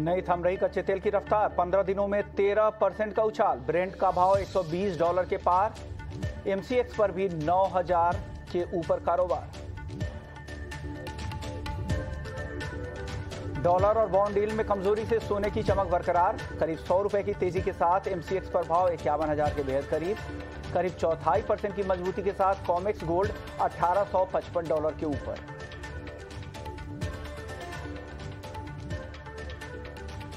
नहीं थम रही कच्चे तेल की रफ्तार, 15 दिनों में 13% का उछाल। ब्रेंट का भाव $120 के पार। एमसीएक्स पर भी 9,000 के ऊपर कारोबार। डॉलर और बॉन्ड डील में कमजोरी से सोने की चमक बरकरार। करीब 100 रुपए की तेजी के साथ एमसीएक्स पर भाव 51,000 के बेहद करीब। करीब 0.25% की मजबूती के साथ कॉमेक्स गोल्ड $1,855 के ऊपर।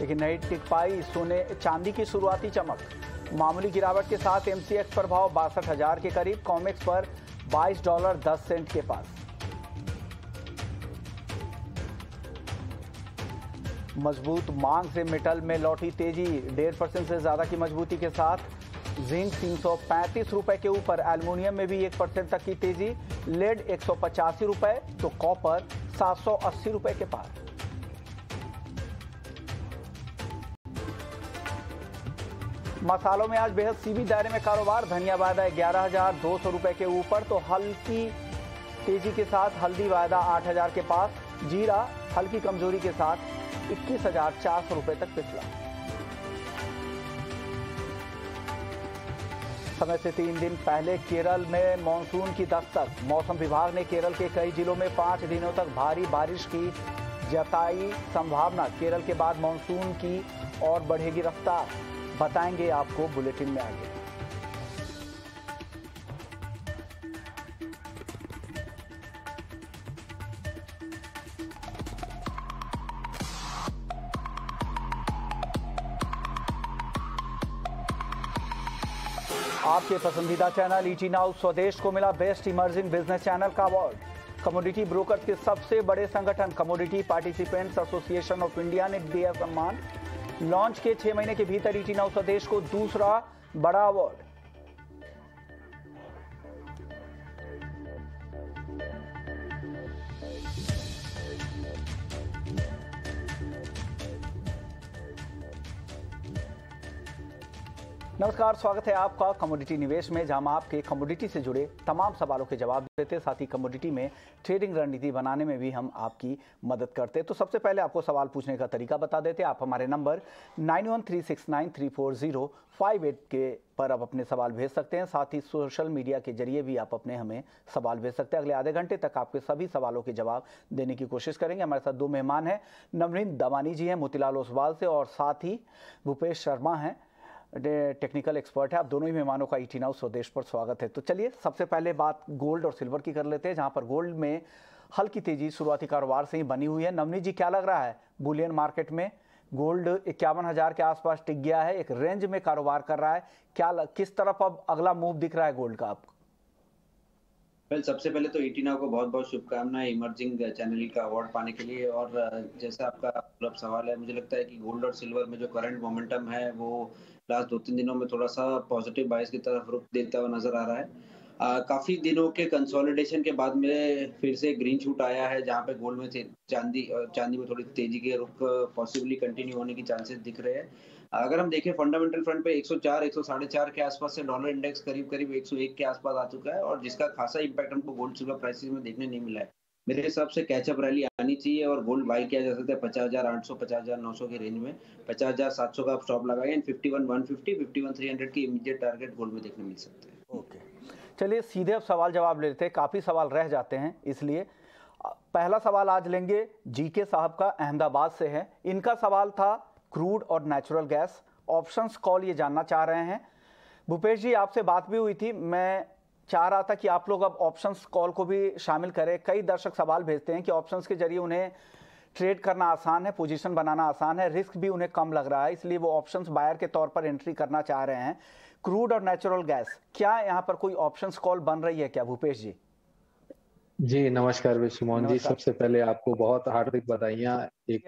लेकिन नहीं टिक पाई सोने चांदी की शुरुआती चमक। मामूली गिरावट के साथ एमसीएक्स पर भाव 62,000 के करीब, कॉमेक्स पर $22.10 के पास। मजबूत मांग से मेटल में लौटी तेजी, 1.5% से ज्यादा की मजबूती के साथ जिंक 335 रुपए के ऊपर। एल्युमिनियम में भी 1% तक की तेजी। लेड 185 रुपए तो कॉपर 780 रुपए के पार। मसालों में आज बेहद सीमित दायरे में कारोबार। धनिया वायदा 11,200 रुपए के ऊपर तो हल्की तेजी के साथ हल्दी वायदा 8,000 के पास। जीरा हल्की कमजोरी के साथ 21,400 रुपए तक पिछला। समय से 3 दिन पहले केरल में मानसून की दस्तक। मौसम विभाग ने केरल के कई जिलों में 5 दिनों तक भारी बारिश की जताई संभावना। केरल के बाद मानसून की और बढ़ेगी रफ्तार, बताएंगे आपको बुलेटिन में आगे। आपके पसंदीदा चैनल ईटी नाउ स्वदेश को मिला बेस्ट इमर्जिंग बिजनेस चैनल का अवार्ड। कमोडिटी ब्रोकर्स के सबसे बड़े संगठन commodity participants association of India ने दिया सम्मान। लॉन्च के 6 महीने के भीतर ईटी नाउ स्वदेश को दूसरा बड़ा अवार्ड। नमस्कार, स्वागत है आपका कमोडिटी निवेश में, जहां हम आपके कमोडिटी से जुड़े तमाम सवालों के जवाब देते हैं। साथ ही कमोडिटी में ट्रेडिंग रणनीति बनाने में भी हम आपकी मदद करते हैं। तो सबसे पहले आपको सवाल पूछने का तरीका बता देते हैं। आप हमारे नंबर 9136934058 के पर आप अपने सवाल भेज सकते हैं। साथ ही सोशल मीडिया के जरिए भी आप अपने हमें सवाल भेज सकते हैं। अगले आधे घंटे तक आपके सभी सवालों के जवाब देने की कोशिश करेंगे। हमारे साथ 2 मेहमान हैं। नवनीत दवानी जी हैं मोतीलाल ओसवाल से, और साथ ही भूपेश शर्मा हैं, टेक्निकल एक्सपर्ट है। आप दोनों ही मेहमानों का ईटी नाउ स्वदेश पर स्वागत है। तो चलिए सबसे पहले बात गोल्ड और सिल्वर की कर लेते हैं, जहां पर गोल्ड में हल्की तेजी शुरुआती कारोबार से ही बनी हुई है। नवनीत जी, क्या लग रहा है बुलियन मार्केट में? गोल्ड 51,000 के आसपास टिक गया है, एक रेंज में कारोबार कर रहा है। किस तरफ अब अगला मूव दिख रहा है गोल्ड का आपको? सबसे पहले तो ईटी नाउ को बहुत बहुत शुभकामनाएं इमर्जिंग चैनल का अवार्ड पाने के लिए। और जैसा आपका सवाल है, मुझे लगता है कि गोल्ड और सिल्वर में जो करंट मोमेंटम है वो लास्ट 2-3 दिनों में थोड़ा सा पॉजिटिव बाइस की तरफ रुख देता हुआ नजर आ रहा है। काफी दिनों के कंसोलिडेशन के बाद में फिर से ग्रीन शूट आया है, जहां पे गोल्ड में चांदी में थोड़ी तेजी के रुख पॉसिबली कंटिन्यू होने की चांसेस दिख रहे हैं। अगर हम देखें फंडामेंटल फ्रंट पे 104 104.5 के आसपास से डॉलर इंडेक्स करीब 101 के आसपास आ चुका है, और जिसका खासा इंपैक्ट हमको गोल्ड सिल्वर प्राइसेस में देखने नहीं मिला है। मेरे हिसाब से कैचअप रैली आनी चाहिए और गोल्ड बाई किया जा सकता है 50,800 50,900 के रेंज में। 50,700 का आप स्टॉप लगाएं एंड 51,150 51,300 की इमीडिएट टारगेट गोल्ड में देखने मिल सकते हैं। ओके, चलिए सीधे अब सवाल जवाब लेते हैं। काफी सवाल रह जाते हैं, इसलिए पहला सवाल आज लेंगे जीके साहब का, अहमदाबाद से है। इनका सवाल था क्रूड और नेचुरल गैस ऑप्शंस कॉल, ये जानना चाह रहे हैं। भूपेश जी, आपसे बात भी हुई थी, मैं चाह रहा था कि आप लोग अब ऑप्शंस कॉल को भी शामिल करें। कई दर्शक सवाल भेजते हैं कि ऑप्शंस के जरिए उन्हें ट्रेड करना आसान है, पोजीशन बनाना आसान है, रिस्क भी उन्हें कम लग रहा है, इसलिए वो ऑप्शंस बायर के तौर पर एंट्री करना चाह रहे हैं। क्रूड और नेचुरल गैस, क्या यहाँ पर कोई ऑप्शंस कॉल बन रही है क्या भूपेश जी? जी नमस्कार विश्वमोहन जी, सबसे पहले आपको बहुत हार्दिक बधाइयाँ एक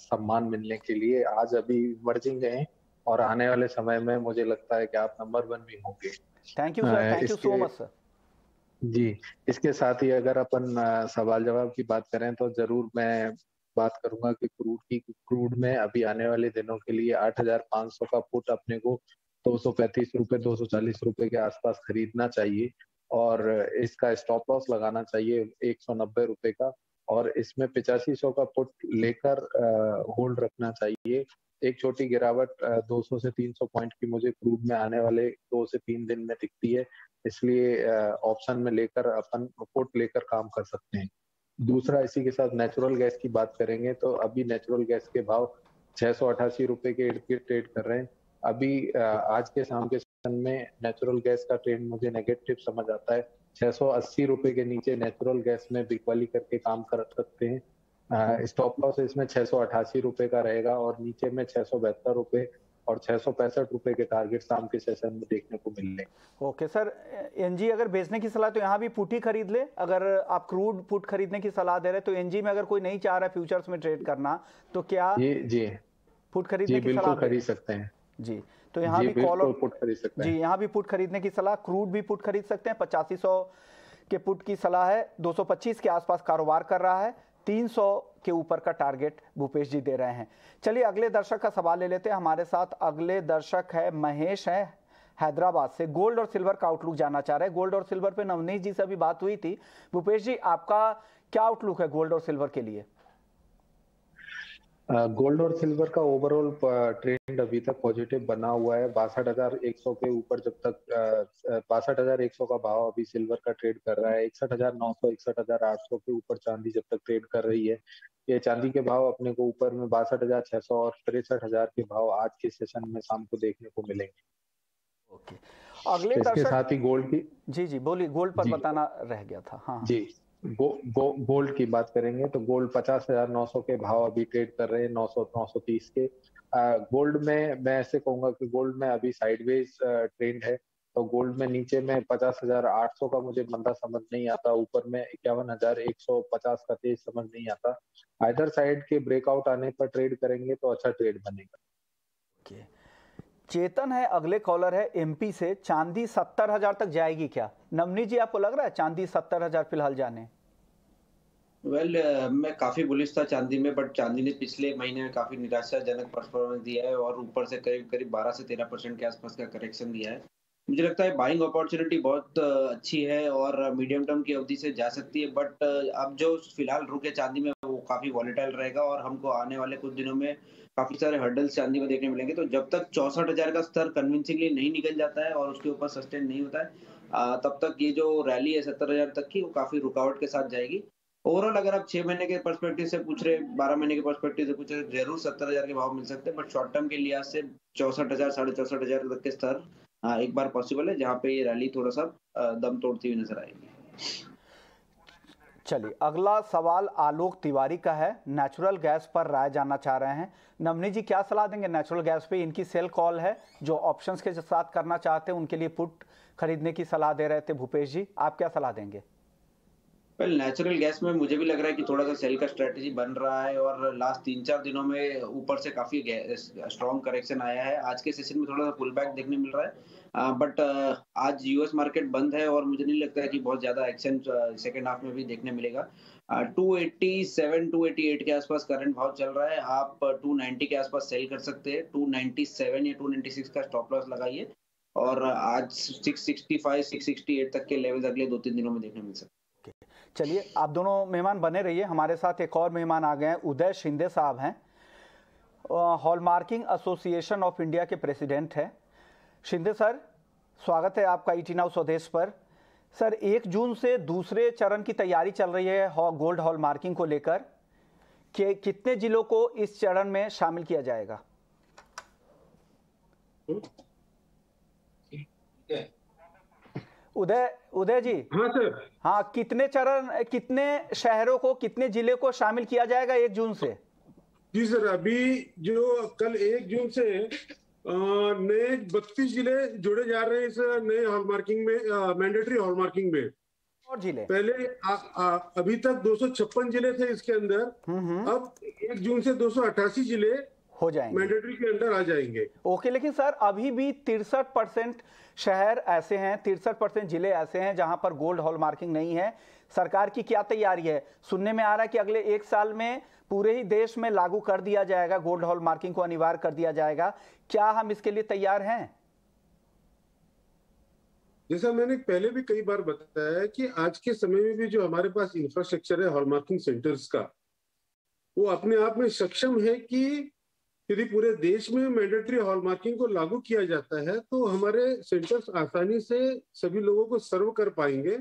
सम्मान मिलने के लिए। आज अभी इमर्जिंग गए और आने वाले समय में मुझे लगता है कि आप नंबर 1 भी होंगे। Thank you sir, thank you so much sir. जी, इसके साथ ही अगर अपन सवाल जवाब की बात करें तो जरूर मैं बात करूंगा कि क्रूड में अभी आने वाले दिनों के लिए 8,500 का पुट अपने को 235 रुपए 240 रुपए के आसपास खरीदना चाहिए, और इसका स्टॉप लॉस लगाना चाहिए 190 रुपए का, और इसमें 8500 का पुट लेकर होल्ड रखना चाहिए। एक छोटी गिरावट 200 से 300 पॉइंट की मुझे क्रूड में आने वाले 2 से 3 दिन में दिखती है, इसलिए ऑप्शन में लेकर अपन पुट लेकर काम कर सकते हैं। दूसरा, इसी के साथ नेचुरल गैस की बात करेंगे तो अभी नेचुरल गैस के भाव 688 रुपए के इर्द गिर्द ट्रेड कर रहे हैं। अभी आज के शाम के सेशन में नेचुरल गैस का ट्रेंड मुझे नेगेटिव समझ आता है। 680 रुपए के नीचे नेचुरल गैस में बिकवाली करके काम कर सकते हैं। स्टॉप लॉस इसमें 688 रुपए का रहेगा और नीचे में 672 रुपए और 665 रुपए के टारगेट शाम के सेशन में देखने को मिलने। ओके सर, एनजी अगर बेचने की सलाह तो यहाँ भी पुट ही खरीद ले। अगर आप क्रूड पुट खरीदने की सलाह दे रहे तो एनजी में अगर कोई नहीं चाह रहा है फ्यूचर्स में ट्रेड करना तो क्या जी पुट खरीदने की बिल्कुल खरीद सकते हैं जी। तो यहाँ भी कॉल पुट खरीद सकते हैं जी, यहाँ भी पुट खरीदने की सलाह, क्रूड भी पुट खरीद सकते हैं। 8500 के पुट की सलाह है, 225 के आसपास कारोबार कर रहा है, 300 के ऊपर का टारगेट भूपेश जी दे रहे हैं। चलिए अगले दर्शक का सवाल ले लेते हैं। हमारे साथ अगले दर्शक है महेश, है हैदराबाद से। गोल्ड और सिल्वर का आउटलुक जानना चाह रहे हैं। गोल्ड और सिल्वर पे नवनीत जी से अभी बात हुई थी। भूपेश जी, आपका क्या आउटलुक है गोल्ड और सिल्वर के लिए? गोल्ड और सिल्वर का ओवरऑल ट्रेंड अभी तक पॉजिटिव बना हुआ है। 62,100 के ऊपर जब तक 62,100 का भाव अभी सिल्वर का ट्रेड कर रहा है। 61,900 61,800 के ऊपर चांदी जब तक ट्रेड कर रही है। ये चांदी के भाव अपने को ऊपर में 62,600 और 63,000 के भाव आज के सेशन में शाम को देखने को मिलेंगे। ओके, अगले इसके दर्शक साथ ही गोल्ड की जी बोलिए, गोल्ड पर बताना रह गया था। हाँ जी, गोल्ड की बात करेंगे तो गोल्ड 50,900 के भाव अभी ट्रेड कर रहे हैं, 930 के। गोल्ड में मैं ऐसे कहूंगा कि गोल्ड में अभी साइडवेज ट्रेंड है, तो गोल्ड में नीचे में 50,800 का मुझे मंदा समझ नहीं आता, ऊपर में 51,150 का तेज समझ नहीं आता। आइदर साइड के ब्रेकआउट आने पर ट्रेड करेंगे तो अच्छा ट्रेड बनेगा। ओके, चेतन है अगले कॉलर है एमपी से। चांदी 70,000 तक जाएगी क्या? नवनीत जी, आपको लग रहा है चांदी 70,000 फिलहाल जाने? मैं काफी बुलिश था चांदी में, बट चांदी ने पिछले महीने में काफी निराशाजनक परफॉर्मेंस दिया है और ऊपर से करीब 12 से 13% के आसपास का करेक्शन दिया है। मुझे लगता है बाइंग अपॉर्चुनिटी बहुत अच्छी है और मीडियम टर्म की अवधि से जा सकती है, बट अब जो फिलहाल रुक है चांदी में वो काफी वॉलेटाइल रहेगा और हमको आने वाले कुछ दिनों में काफी सारे हर्डल्स चांदी में देखने मिलेंगे। तो जब तक 64,000 का स्तर कन्विंसिंगली नहीं निकल जाता है और उसके ऊपर सस्टेन नहीं होता है, तब तक ये जो रैली है 70,000 तक की वो काफी रुकावट के साथ जाएगी। ओवरऑल अगर आप 6 महीने के पर्सपेक्टिव से पूछ रहे, 12 महीने के पर्सपेक्टिव से पूछ रहे, जरूर 70,000 के भाव मिल सकते हैं, बट शॉर्ट टर्म के लिहाज से 64,000 64,500 तक के स्तर एक बार पॉसिबल है, जहां पे ये रैली थोड़ा सा दम तोड़ती हुई नजर आएगी। चलिए अगला सवाल आलोक तिवारी का है। नेचुरल गैस पर राय जानना चाह रहे हैं। नवनीत जी, क्या सलाह देंगे नेचुरल गैस पे? इनकी सेल कॉल है, जो ऑप्शंस के साथ करना चाहते हैं उनके लिए पुट खरीदने की सलाह दे रहे थे भूपेश जी, आप क्या सलाह देंगे? नेचुरल गैस में मुझे भी लग रहा है कि थोड़ा सा सेल का स्ट्रेटेजी बन रहा है और लास्ट 3-4 दिनों में ऊपर से काफी स्ट्रॉन्ग करेक्शन आया है। आज के सेशन में थोड़ा सा पुल बैक देखने मिल रहा है, बट आज यूएस मार्केट बंद है और मुझे नहीं लगता है कि बहुत ज्यादा एक्शन सेकेंड हाफ में भी देखने मिलेगा। 287 288 के आसपास करंट भाव चल रहा है। आप 290 के आसपास सेल कर सकते हैं। 297 या 296 का स्टॉप लॉस लगाइए और आज 665 668 तक के लेवल्स अगले 2-3 दिनों में देखने मिल सकते हैं। चलिए आप दोनों मेहमान बने रहिए। हमारे साथ एक और मेहमान आ गए हैं, उदय शिंदे साहब हैं, हॉलमार्किंग एसोसिएशन ऑफ इंडिया के प्रेसिडेंट हैं। शिंदे सर, स्वागत है आपका ईटी नाउ स्वदेश पर। सर, 1 जून से दूसरे चरण की तैयारी चल रही है गोल्ड हॉलमार्किंग को लेकर, कि कितने जिलों को इस चरण में शामिल किया जाएगा? उदय जी। हाँ सर। हाँ, कितने चरण, कितने शहरों को, कितने जिले को शामिल किया जाएगा 1 जून से? जी सर, अभी जो कल 1 जून से नए 32 जिले जुड़े जा रहे हैं इस नए हॉलमार्किंग में, मैंडेटरी हॉलमार्किंग में। और जिले पहले अभी तक 256 जिले थे इसके अंदर, अब 1 जून से 288 जिले हो जाएंगे, मैंडेटरी के अंदर आ जाएंगे। ओके, लेकिन सर अभी भी 63% शहर ऐसे हैं, 63% जिले ऐसे हैं जहां पर गोल्ड हॉलमार्किंग नहीं है। सरकार की क्या तैयारी है? सुनने में आ रहा है कि अगले 1 साल में पूरे ही देश में लागू कर दिया जाएगा, गोल्ड हॉलमार्किंग को अनिवार्य कर दिया जाएगा। क्या हम इसके लिए तैयार हैं? जैसा मैंने पहले भी कई बार बताया है कि आज के समय में भी जो हमारे पास इंफ्रास्ट्रक्चर है हॉलमार्किंग सेंटर्स का, वो अपने आप में सक्षम है कि यदि पूरे देश में मैंडेटरी हॉलमार्किंग को लागू किया जाता है तो हमारे सेंटर्स आसानी से सभी लोगों को सर्व कर पाएंगे।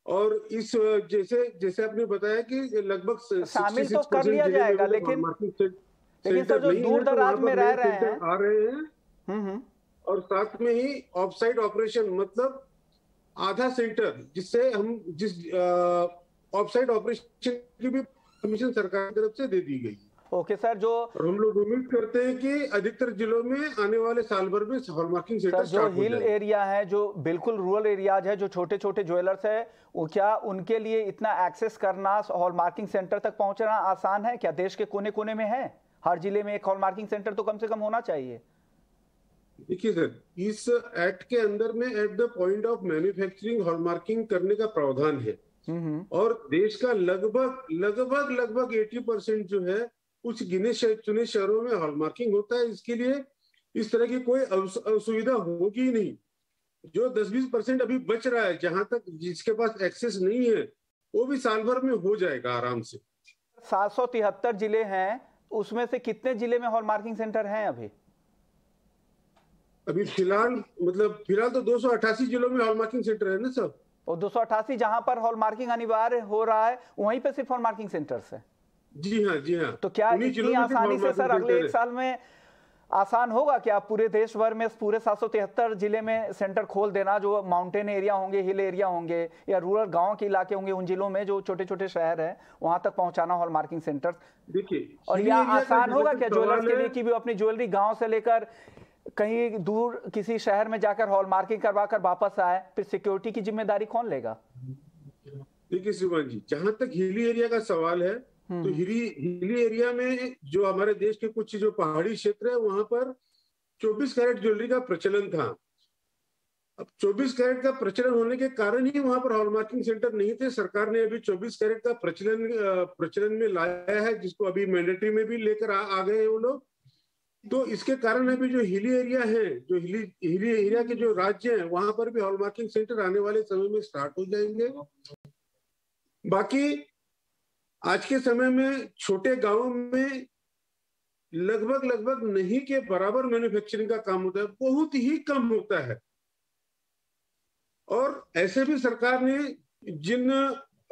और इस जैसे जैसे आपने बताया कि लगभग शामिल तो कर लिया जाएगा, लेकिन सर जो दूर दराज में रह रहे हैं आ रहे हैं और साथ में ही ऑफ साइट ऑपरेशन, मतलब आधा सेंटर जिससे हम जिस ऑफ साइट ऑपरेशन की भी परमिशन सरकार की तरफ से दे दी गई। ओके सर, जो और हम लोग उम्मीद करते हैं कि अधिकतर जिलों में आने वाले साल भर में हॉलमार्किंग सेंटर जो हिल एरिया है, जो बिल्कुल रूरल एरियाज है, जो छोटे छोटे ज्वेलर्स है, वो क्या उनके लिए इतना एक्सेस करना, हॉलमार्किंग सेंटर तक पहुंचना आसान है क्या? देश के कोने कोने में है, हर जिले में एक हॉलमार्किंग सेंटर तो कम से कम होना चाहिए। देखिए सर, इस एक्ट के अंदर में at the point of manufacturing hallmarking करने का प्रावधान है और देश का लगभग 80% जो है कुछ गिने चुने शहरों में हॉलमार्किंग होता है। इसके लिए इस तरह की कोई असुविधा होगी ही नहीं। जो 10-20% अभी बच रहा है, जहां तक जिसके पास एक्सेस नहीं है, वो भी साल भर में हो जाएगा आराम से। 773 जिले हैं, उसमें से कितने जिले में हॉलमार्किंग सेंटर हैं अभी फिलहाल तो 288 जिलों में हॉलमार्किंग सेंटर है ना सर। और 288 जहां पर हॉलमार्किंग अनिवार्य हो रहा है वहीं पे सिर्फ हॉलमार्किंग सेंटर्स है? जी हाँ। तो क्या इतनी आसानी से सर अगले एक साल में आसान होगा क्या पूरे देश भर में पूरे 773 जिले में सेंटर खोल देना, जो माउंटेन एरिया होंगे, हिल एरिया होंगे या रूरल गांव के इलाके होंगे, उन जिलों में जो छोटे छोटे शहर है वहां तक पहुंचाना हॉलमार्किंग सेंटर? देखिए, और यह आसान होगा क्या ज्वेलर्स के लिए कि वो अपनी ज्वेलरी गांव से लेकर कहीं दूर किसी शहर में जाकर हॉलमार्किंग करवा कर वापस आए? फिर सिक्योरिटी की जिम्मेदारी कौन लेगा? देखिए श्रीमान जी, जहां तक हिली एरिया का सवाल है, तो हिली एरिया में जो हमारे देश के कुछ जो पहाड़ी क्षेत्र है, वहां पर 24 कैरेट ज्वेलरी का प्रचलन था। अब 24 कैरेट का प्रचलन होने के कारण ही वहां पर हॉलमार्किंग सेंटर नहीं थे। सरकार ने अभी 24 कैरेट का प्रचलन में लाया है, जिसको अभी मैंडेटरी में भी लेकर आ गए हैं वो लोग। तो इसके कारण अभी जो हिली एरिया है, जो हिली एरिया के जो राज्य हैं, वहां पर भी हॉलमार्किंग सेंटर आने वाले समय में स्टार्ट हो जाएंगे। बाकी आज के समय में छोटे गांवों में लगभग नहीं के बराबर मैन्युफैक्चरिंग का काम होता है, बहुत ही कम होता है। और ऐसे भी सरकार ने जिन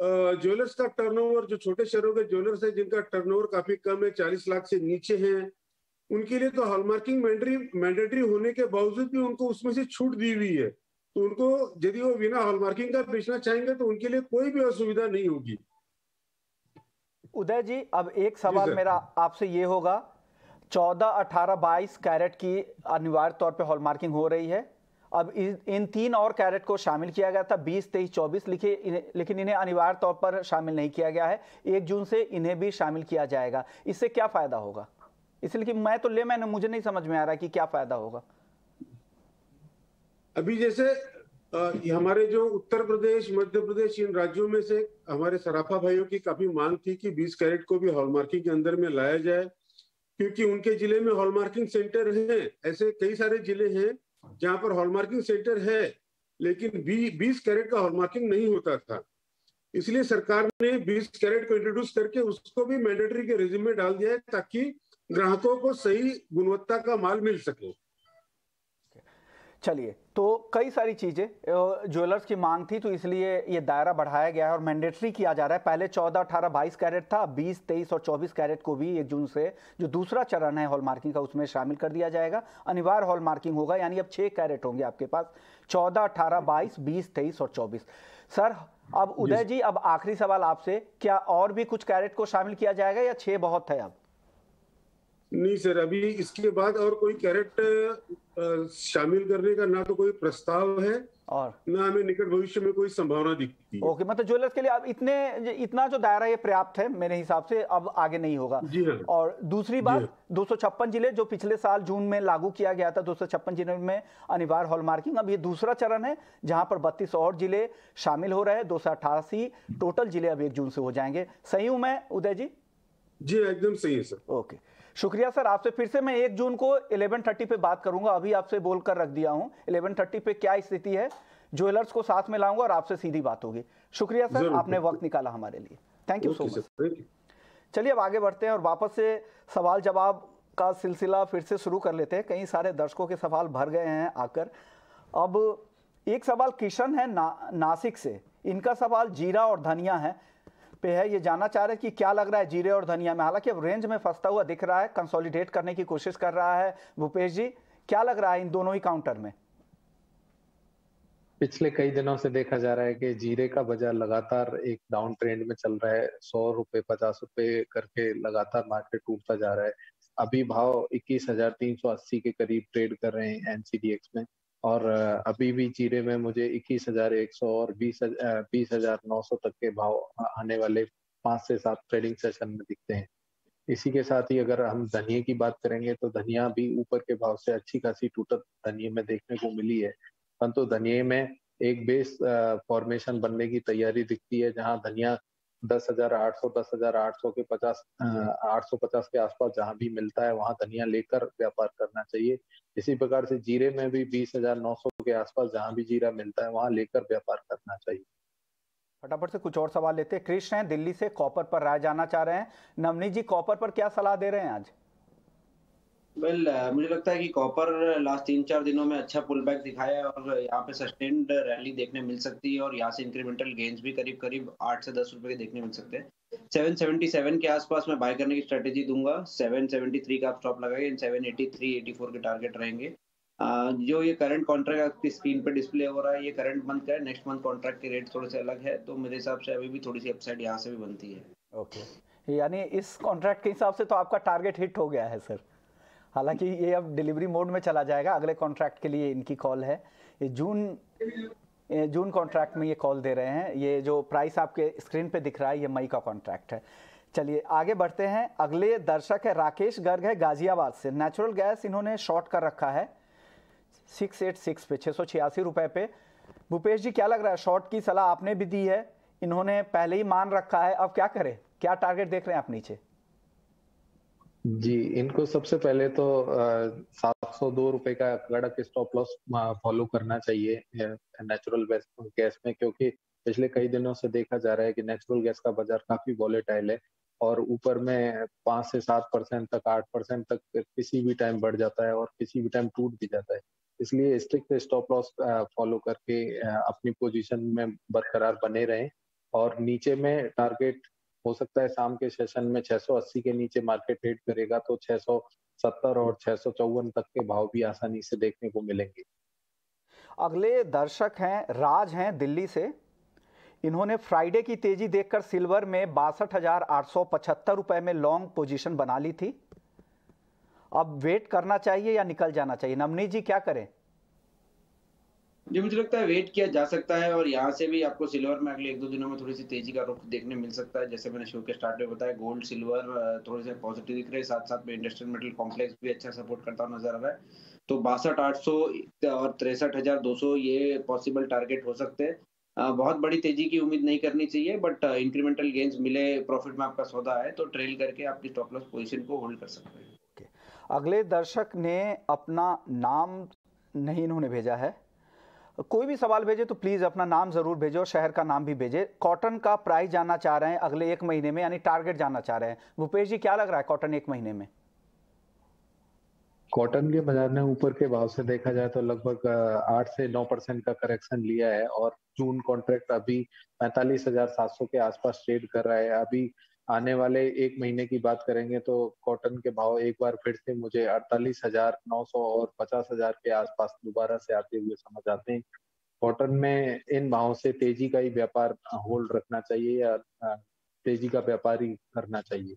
ज्वेलर्स का टर्नओवर, जो छोटे शहरों के ज्वेलर्स है जिनका टर्नओवर काफी कम है, 40 लाख से नीचे हैं, उनके लिए तो हॉलमार्किंग मैंडेटरी होने के बावजूद भी उनको उसमें से छूट दी हुई है। तो उनको यदि वो बिना हॉलमार्किंग का बेचना चाहेंगे तो उनके लिए कोई भी असुविधा नहीं होगी। उदय जी, अब एक सवाल मेरा आपसे ये होगा, 14, 18, 22 कैरेट की अनिवार्य तौर पे हॉलमार्किंग हो रही है। अब इन 3 और कैरेट को शामिल किया गया था 20, 23, 24 लेकिन इन्हें अनिवार्य तौर पर शामिल नहीं किया गया है। 1 जून से इन्हें भी शामिल किया जाएगा। इससे क्या फायदा होगा? इसलिए कि मैं तो मुझे नहीं समझ में आ रहा कि क्या फायदा होगा। अभी जैसे हमारे जो उत्तर प्रदेश, मध्य प्रदेश, इन राज्यों में से हमारे सराफा भाइयों की काफी मांग थी कि 20 कैरेट को भी हॉलमार्किंग के अंदर में लाया जाए, क्योंकि उनके जिले में हॉलमार्किंग सेंटर है। ऐसे कई सारे जिले हैं जहां पर हॉलमार्किंग सेंटर है लेकिन 20 कैरेट का हॉलमार्किंग नहीं होता था। इसलिए सरकार ने 20 कैरेट को इंट्रोड्यूस करके उसको भी मैंडेटरी के रेजिम में डाल दिया है, ताकि ग्राहकों को सही गुणवत्ता का माल मिल सके। चलिए, तो कई सारी चीजें ज्वेलर्स की मांग थी, तो इसलिए ये दायरा बढ़ाया गया है और मैंडेटरी किया जा रहा है। पहले 14, 18, 22 कैरेट था, 20, 23 और 24 कैरेट को भी 1 जून से जो दूसरा चरण है हॉलमार्किंग का, उसमें शामिल कर दिया जाएगा। अनिवार्य हॉलमार्किंग होगा, यानी अब 6 कैरेट होंगे आपके पास, 14, 18, 22, 20, 23 और 24। सर, अब उदय जी, अब आखिरी सवाल आपसे, क्या और भी कुछ कैरेट को शामिल किया जाएगा या 6 बहुत है अब? नहीं सर, अभी इसके बाद और कोई कैरेट शामिल करने का ना तो कोई प्रस्ताव है और ना हमें निकट भविष्य में कोई संभावना दिखती है। ओके, मतलब ज्वेलर्स के लिए अब इतना जो दायरा ये पर्याप्त है मेरे हिसाब से, अब आगे नहीं होगा। जी हाँ। और दूसरी बात, 256 जिले जो पिछले साल जून में लागू किया गया था, 256 जिले में अनिवार्य हॉलमार्किंग, अब ये दूसरा चरण है जहां पर 32 और जिले शामिल हो रहे हैं। 288 टोटल जिले अब 1 जून से हो जाएंगे। सही हूं मैं उदय जी? जी एकदम सही है सर। ओके, शुक्रिया सर, आपसे फिर से मैं 1 जून को 11:30 पे बात करूंगा। अभी आपसे बोलकर रख दिया हूं 11:30 पे क्या स्थिति है, ज्वेलर्स को साथ में लाऊंगा और आपसे सीधी बात होगी। शुक्रिया सर, आपने वक्त निकाला हमारे लिए। Thank you so much. चलिए अब आगे बढ़ते हैं और वापस से सवाल जवाब का सिलसिला फिर से शुरू कर लेते हैं। कई सारे दर्शकों के सवाल भर गए हैं आकर। अब एक सवाल किशन है नासिक से, इनका सवाल जीरा और धनिया है पे है। ये जानना चाह रहे हैं कि क्या लग रहा है जीरे और धनिया में, हालांकि अब रेंज में फंसता हुआ दिख रहा है, कंसोलिडेट करने की कोशिश कर रहा है। भूपेश जी, क्या लग रहा है इन दोनों ही काउंटर में? पिछले कई दिनों से देखा जा रहा है कि जीरे का बाजार लगातार एक डाउन ट्रेंड में चल रहा है। 100 रुपए 50 रुपए करके लगातार मार्केट टूटता जा रहा है। अभी भाव 21,380 के करीब ट्रेड कर रहे हैं एनसीडीएक्स में, और अभी भी जीरे में मुझे 21,100 और 20,900 तक के भाव आने वाले 5 से 7 ट्रेडिंग सेशन में दिखते हैं। इसी के साथ ही अगर हम धनिया की बात करेंगे तो धनिया भी ऊपर के भाव से अच्छी खासी टूटत धनिया में देखने को मिली है, परंतु धनिया में एक बेस फॉर्मेशन बनने की तैयारी दिखती है, जहां धनिया 10,800 10,800 के 850 के आसपास जहां भी मिलता है वहां धनिया लेकर व्यापार करना चाहिए। इसी प्रकार से जीरे में भी 20,900 के आसपास जहां भी जीरा मिलता है वहां लेकर व्यापार करना चाहिए। फटाफट से कुछ और सवाल लेते हैं। कृष्ण हैं दिल्ली से, कॉपर पर राय जानना चाह रहे हैं। नवनीत जी, कॉपर पर क्या सलाह दे रहे हैं आज? मुझे लगता है कि कॉपर लास्ट 3-4 दिनों में अच्छा पुल बैक दिखाया है और यहाँ पे सस्टेन्ड रैली देखने मिल सकती है और यहाँ से इंक्रीमेंटल गेन्स भी करीब करीब 8 से 10 रुपए के देखने मिल सकते हैं। 777 के आसपास मैं बाय करने की स्ट्रेटेजी दूंगा। 773 का आप स्टॉप लगाइए, 783 84 के टारगेट रहेंगे। जो ये करंट कॉन्ट्रैक्ट आपकी स्क्रीन पे डिस्प्ले हो रहा है, ये करंट मंथ का है। नेक्स्ट मंथ कॉन्ट्रैक्ट के रेट थोड़े से अलग है, तो मेरे हिसाब से अभी भी थोड़ी सी अपसाइड यहाँ से भी बनती है। ओके, यानी इस कॉन्ट्रैक्ट के हिसाब से तो आपका टारगेट हिट हो गया है सर। हालांकि ये अब डिलीवरी मोड में चला जाएगा, अगले कॉन्ट्रैक्ट के लिए इनकी कॉल है। ये जून कॉन्ट्रैक्ट में ये कॉल दे रहे हैं। ये जो प्राइस आपके स्क्रीन पे दिख रहा है ये मई का कॉन्ट्रैक्ट है। चलिए आगे बढ़ते हैं। अगले दर्शक है राकेश गर्ग है गाजियाबाद से। नेचुरल गैस इन्होंने शॉर्ट कर रखा है 686 पे, 686 रुपए पे। भूपेश जी, क्या लग रहा है? शॉर्ट की सलाह आपने भी दी है, इन्होंने पहले ही मान रखा है, अब क्या करें? क्या टारगेट देख रहे हैं आप नीचे? जी, इनको सबसे पहले तो 702 रुपए का कड़क स्टॉप लॉस फॉलो करना चाहिए नेचुरल गैस में, क्योंकि पिछले कई दिनों से देखा जा रहा है कि नेचुरल गैस का बाजार काफी वॉलेटाइल है और ऊपर में 5 से 7% तक 8% तक किसी भी टाइम बढ़ जाता है और किसी भी टाइम टूट भी जाता है। इसलिए स्ट्रिक्ट स्टॉप लॉस फॉलो करके अपनी पोजीशन में बरकरार बने रहें और नीचे में टारगेट हो सकता है शाम के सेशन में 680 के नीचे मार्केट ट्रेड करेगा तो 670 और 654 तक के भाव भी आसानी से देखने को मिलेंगे। अगले दर्शक हैं राज हैं दिल्ली से। इन्होंने फ्राइडे की तेजी देखकर सिल्वर में 62,875 रुपए में लॉन्ग पोजीशन बना ली थी। अब वेट करना चाहिए या निकल जाना चाहिए? नवनीत जी, क्या करें? जी, मुझे लगता है वेट किया जा सकता है और यहाँ से भी आपको सिल्वर में अगले 1-2 दिनों में थोड़ी सी तेजी का रुख देखने मिल सकता है। जैसे मैंने शो के स्टार्ट में बताया, गोल्ड सिल्वर थोड़े से पॉजिटिव दिख रहे हैं, साथ साथ में इंडस्ट्रियल मेटल कॉम्प्लेक्स भी अच्छा सपोर्ट करता हुआ नजर आ रहा है। तो 62,800 और 63,200 ये पॉसिबल टारगेट हो सकते हैं। बहुत बड़ी तेजी की उम्मीद नहीं करनी चाहिए, बट इंक्रीमेंटल गेन्स मिले, प्रॉफिट में आपका सौदा है तो ट्रेल करके आपकी स्टॉप लॉस पोजीशन को होल्ड कर सकते हैं। अगले दर्शक ने अपना नाम नहीं इन्होंने भेजा है। कोई भी सवाल भेजे तो प्लीज अपना नाम जरूर भेजो, शहर का नाम भी भेजे। कॉटन का प्राइस जानना चाह रहे हैं अगले 1 महीने में, यानी टारगेट जानना चाह रहे हैं। भूपेश जी, क्या लग रहा है कॉटन 1 महीने में? कॉटन के बाजार ने ऊपर के भाव से देखा जाए तो लगभग 8 से 9% का करेक्शन लिया है और जून कॉन्ट्रैक्ट अभी 45,700 के आसपास ट्रेड कर रहा है। अभी आने वाले 1 महीने की बात करेंगे तो कॉटन के भाव एक बार फिर से मुझे 48,900 और 50,000 के आसपास दोबारा से आते हुए समझ आते हैं। कॉटन में इन भावों से तेजी का ही व्यापार होल्ड रखना चाहिए या तेजी का व्यापार ही करना चाहिए,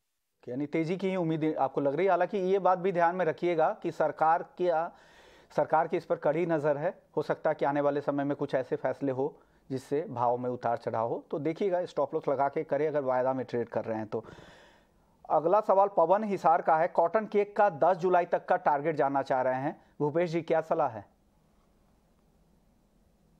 यानी तेजी की ही उम्मीद आपको लग रही है। हालांकि ये बात भी ध्यान में रखिएगा कि सरकार की इस पर कड़ी नज़र है। हो सकता है कि आने वाले समय में कुछ ऐसे फैसले हो जिससे भाव में उतार चढ़ाव हो, तो देखिएगा, स्टॉप लॉस लगा के करें अगर वायदा में ट्रेड कर रहे हैं तो। अगला सवाल पवन हिसार का है। कॉटन केक का 10 जुलाई तक का टारगेट जानना चाह रहे हैं। भूपेश जी, क्या सलाह है?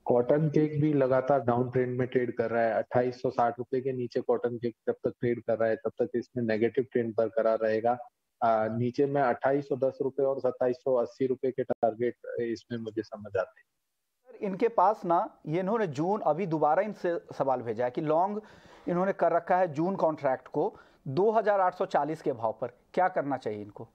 कॉटन केक भी लगातार डाउन ट्रेंड में ट्रेड कर रहा है। 2860 रुपए के नीचे कॉटन केक जब तक ट्रेड कर रहा है तब तक इसमें नेगेटिव ट्रेंड बरकरार रहेगा। नीचे में 2810 रुपए और 2780 रुपए के टारगेट इसमें मुझे समझ आते हैं। इनके पास ना ये इन्होंने जून अभी दोबारा इनसे सवाल भेजा है कि लॉन्ग इन्होंने कर रखा है जून कॉन्ट्रैक्ट को 2840 के भाव पर, क्या करना चाहिए इनको?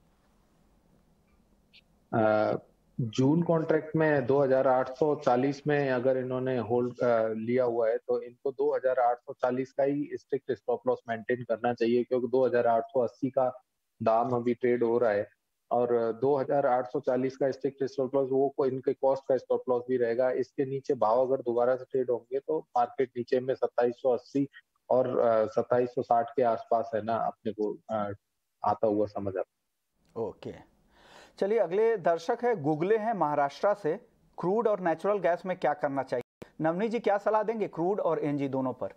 जून कॉन्ट्रैक्ट में 2840 में अगर इन्होंने होल्ड लिया हुआ है तो इनको 2840 का ही स्ट्रिक्ट स्टॉप लॉस मेंटेन करना चाहिए, क्योंकि 2880 का दाम अभी ट्रेड हो रहा है और 2840 का स्ट्रिक्ट स्टॉप लॉस वो इनके कॉस्ट का स्टॉप लॉस भी रहेगा। इसके नीचे भाव अगर दोबारा से ट्रेड होंगे तो मार्केट नीचे में 2780 और 2760 के आसपास है ना अपने को आता हुआ समझ आता। ओके, चलिए अगले दर्शक है गुगले हैं महाराष्ट्र से, क्रूड और नेचुरल गैस में क्या करना चाहिए? नवनीत जी क्या सलाह देंगे क्रूड और एनजी दोनों पर?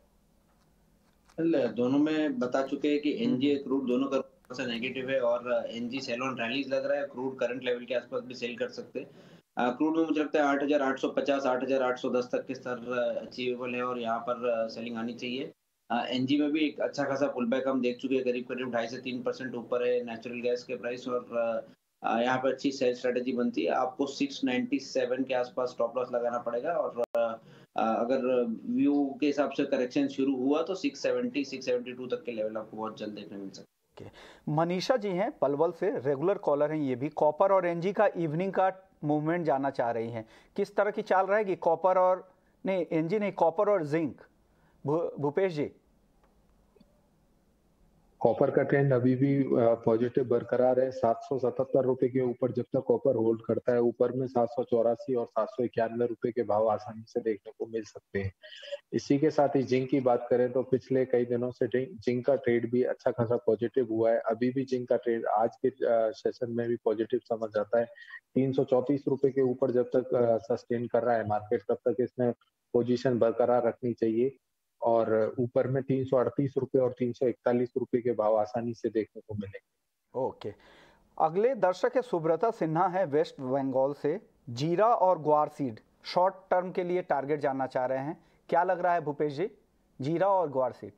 दोनों में बता चुके हैं कि एनजी क्रूड दोनों का से नेगेटिव है और एनजी सेल ऑन रैलीज लग रहा है, क्रूड करंट लेवल के आसपास भी सेल कर सकते हैं। क्रूड में मुझे लगता है 8850 8810 तक के स्तर अचीवेबल है और यहाँ पर सेलिंग आनी चाहिए। एनजी में भी एक अच्छा खासा पुल बैक हम देख चुके हैं, करीब 2.5 से 3% ऊपर है नेचुरल गैस के प्राइस और यहाँ पर अच्छी सेल स्ट्रेटेजी बनती है। आपको 697 के आसपास स्टॉप लॉस लगाना पड़ेगा और अगर व्यू के हिसाब से करेक्शन शुरू हुआ तो 670 672 तक के लेवल आपको बहुत जल्द देखने मिल सकते हैं। मनीषा जी हैं पलवल से, रेगुलर कॉलर हैं ये भी, कॉपर और एनजी का इवनिंग का मूवमेंट जानना चाह रही हैं, किस तरह की चाल रहेगी? कॉपर और नहीं एनजी नहीं, कॉपर और जिंक। भूपेश जी, कॉपर का ट्रेंड अभी भी पॉजिटिव बरकरार है। 777 रुपए के ऊपर जब तक कॉपर होल्ड करता है, ऊपर में 784 और 791 रुपए के भाव आसानी से देखने को मिल सकते हैं। इसी के साथ ही जिंक की बात करें तो पिछले कई दिनों से जिंक का ट्रेड भी अच्छा खासा पॉजिटिव हुआ है। अभी भी जिंक का ट्रेड आज के सेशन में भी पॉजिटिव समझ आता है। 334 रुपए के ऊपर जब तक सस्टेन कर रहा है मार्केट, तब तक इसमें पोजीशन बरकरार रखनी चाहिए और ऊपर में 338 रुपए और 341 रुपए के भाव आसानी से देखने को मिलेंगे। ओके, अगले दर्शक है सुब्रता सिन्हा है वेस्ट बंगाल से, जीरा और ग्वार सीड शॉर्ट टर्म के लिए टारगेट जानना चाह रहे हैं, क्या लग रहा है भूपेश जी? जीरा और ग्वार सीड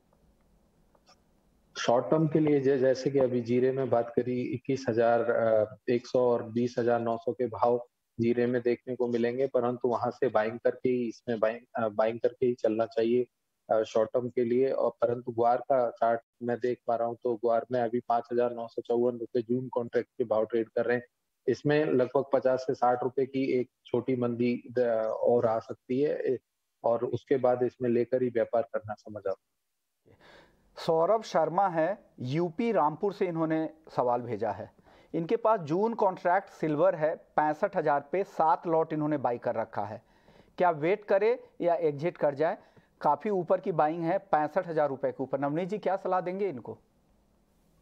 शॉर्ट टर्म के लिए जैसे कि अभी जीरे में बात करी 21,100 और 20,900 के भाव जीरे में देखने को मिलेंगे, परंतु वहां से बाइंग करके ही इसमें बाइंग करके ही चलना चाहिए शॉर्ट टर्म के लिए। और परंतु ग्वार का चार्ट मैं देख पा रहा हूँ तो ग्वार में अभी 5,954 रुपए जून कॉन्ट्रैक्ट के भाव ट्रेड कर रहे हैं। इसमें लगभग 50 से 60 रुपए की एक छोटी मंदी और आ सकती है और उसके बाद इसमें लेकर ही व्यापार करना समझ आता। सौरभ शर्मा है यूपी रामपुर से, इन्होंने सवाल भेजा है, इनके पास जून कॉन्ट्रैक्ट सिल्वर है 65,000 पे 7 लॉट इन्होंने बाई कर रखा है, क्या वेट करे या एग्जिट कर जाए? काफी ऊपर की बाइंग है 65,000 रुपए के ऊपर। नवनीत जी क्या सलाह देंगे इनको?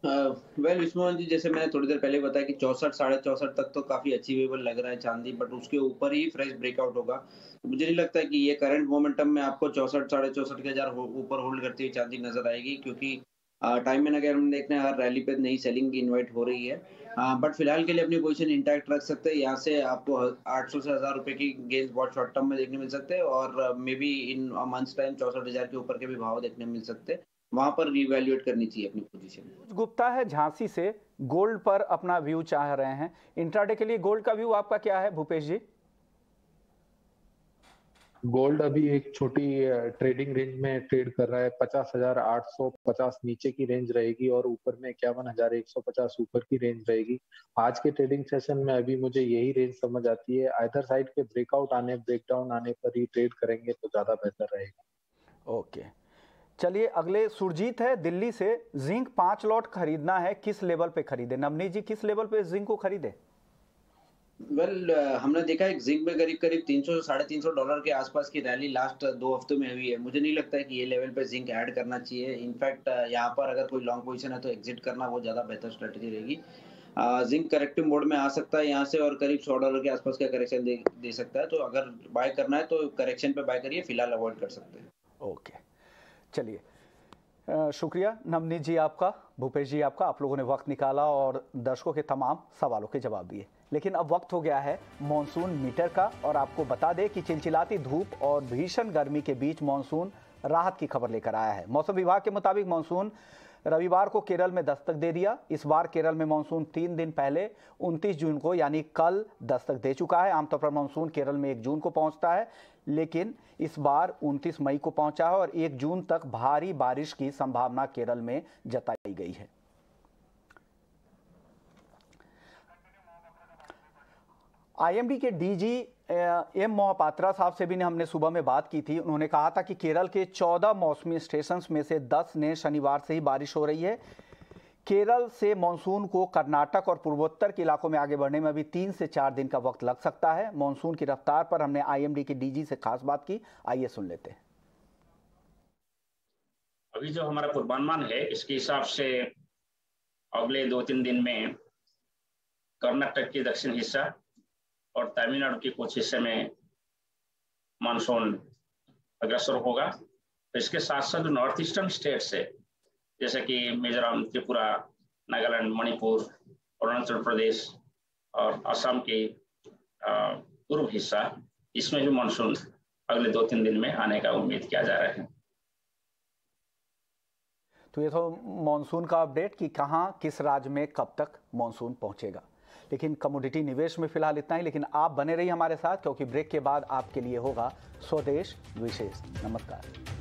विष्णु जी, जैसे मैंने थोड़ी देर पहले बताया कि 64 64.5 तक तो काफी अचीवेबल लग रहा है चांदी, बट उसके ऊपर ही फ्रेश ब्रेकआउट होगा। तो मुझे नहीं लगता है कि ये करंट मोमेंटम में आपको 64 64.5 के हजार ऊपर होल्ड करती हुई चांदी नजर आएगी, क्योंकि टाइम में अगर हम देखते हैं हर रैली पे नई सेलिंग की इन्वाइट हो रही है। बट फिलहाल के लिए अपनी पोजीशन इंटैक्ट रख सकते हैं। यहाँ से आपको 800 से 1000 रुपए की गेंस बहुत शॉर्ट टर्म में देखने मिल सकते हैं और may be in months time 64,000 के ऊपर के भी भाव देखने मिल सकते हैं, वहां पर रिवैल्यूएट करनी चाहिए अपनी पोजीशन। गुप्ता है झांसी से, गोल्ड पर अपना व्यू चाह रहे हैं, इंट्राडे के लिए गोल्ड का व्यू आपका क्या है भूपेश जी? गोल्ड अभी एक छोटी ट्रेडिंग रेंज में ट्रेड कर रहा है। 50,850 नीचे की रेंज रहेगी और ऊपर में 51,150 ऊपर की रेंज रहेगी। आज के ट्रेडिंग सेशन में अभी मुझे यही रेंज समझ आती है। आइदर साइड के ब्रेकआउट आने ब्रेकडाउन आने पर ही ट्रेड करेंगे तो ज्यादा बेहतर रहेगा। ओके, चलिए अगले सुरजीत है दिल्ली से, जिंक 5 लॉट खरीदना है, किस लेवल पे खरीदे? नवनीत जी किस लेवल पे जिंक को खरीदे? हमने देखा है जिंक में करीब 300 से $350 के आसपास की रैली लास्ट 2 हफ्तों में हुई है। मुझे नहीं लगता है कि ये लेवल पे जिंक ऐड करना चाहिए। इनफैक्ट यहाँ पर अगर कोई लॉन्ग पोजीशन है तो एग्जिट करना वो ज्यादा बेहतर स्ट्रेटेजी रहेगी। जिंक करेक्टिव मोड में आ सकता है यहाँ से और करीब $100 के आसपास का करेक्शन दे सकता है, तो अगर बाय करना है तो करेक्शन पे बाय करिए, फिलहाल अवॉइड कर सकते हैं। ओके, चलिए शुक्रिया नवनीत जी आपका, भूपेश जी आपका, आप लोगों ने वक्त निकाला और दर्शकों के तमाम सवालों के जवाब दिए। लेकिन अब वक्त हो गया है मॉनसून मीटर का, और आपको बता दें कि चिलचिलाती धूप और भीषण गर्मी के बीच मॉनसून राहत की खबर लेकर आया है। मौसम विभाग के मुताबिक मानसून रविवार को केरल में दस्तक दे दिया। इस बार केरल में मानसून 3 दिन पहले 29 जून को यानी कल दस्तक दे चुका है। आमतौर पर मानसून केरल में 1 जून को पहुंचता है, लेकिन इस बार 29 मई को पहुंचा है और 1 जून तक भारी बारिश की संभावना केरल में जताई गई है। आईएमडी के डीजी एम मोहपात्रा साहब से भी हमने सुबह में बात की थी। उन्होंने कहा था कि केरल के 14 मौसमी स्टेशंस में से 10 ने शनिवार से ही बारिश हो रही है। केरल से मानसून को कर्नाटक और पूर्वोत्तर के इलाकों में आगे बढ़ने में अभी 3 से 4 दिन का वक्त लग सकता है। मानसून की रफ्तार पर हमने आईएमडी के डीजी से खास बात की, आइए सुन लेते हैं। अभी जो हमारा पूर्वानुमान है इसके हिसाब से अगले 2-3 दिन में कर्नाटक के दक्षिण हिस्सा और तमिलनाडु के कुछ हिस्से में मानसून अग्रसर होगा। तो इसके साथ साथ जो नॉर्थ ईस्टर्न स्टेट्स है जैसे कि मिजोरम, त्रिपुरा, नागालैंड, मणिपुर, अरुणाचल प्रदेश और असम के पूर्व हिस्सा, इसमें भी मानसून अगले 2-3 दिन में आने का उम्मीद किया जा रहा है। तो ये तो मानसून का अपडेट कि कहां किस राज्य में कब तक मानसून पहुंचेगा। लेकिन कमोडिटी निवेश में फिलहाल इतना ही, लेकिन आप बने रहिए हमारे साथ क्योंकि ब्रेक के बाद आपके लिए होगा स्वदेश विशेष। नमस्कार।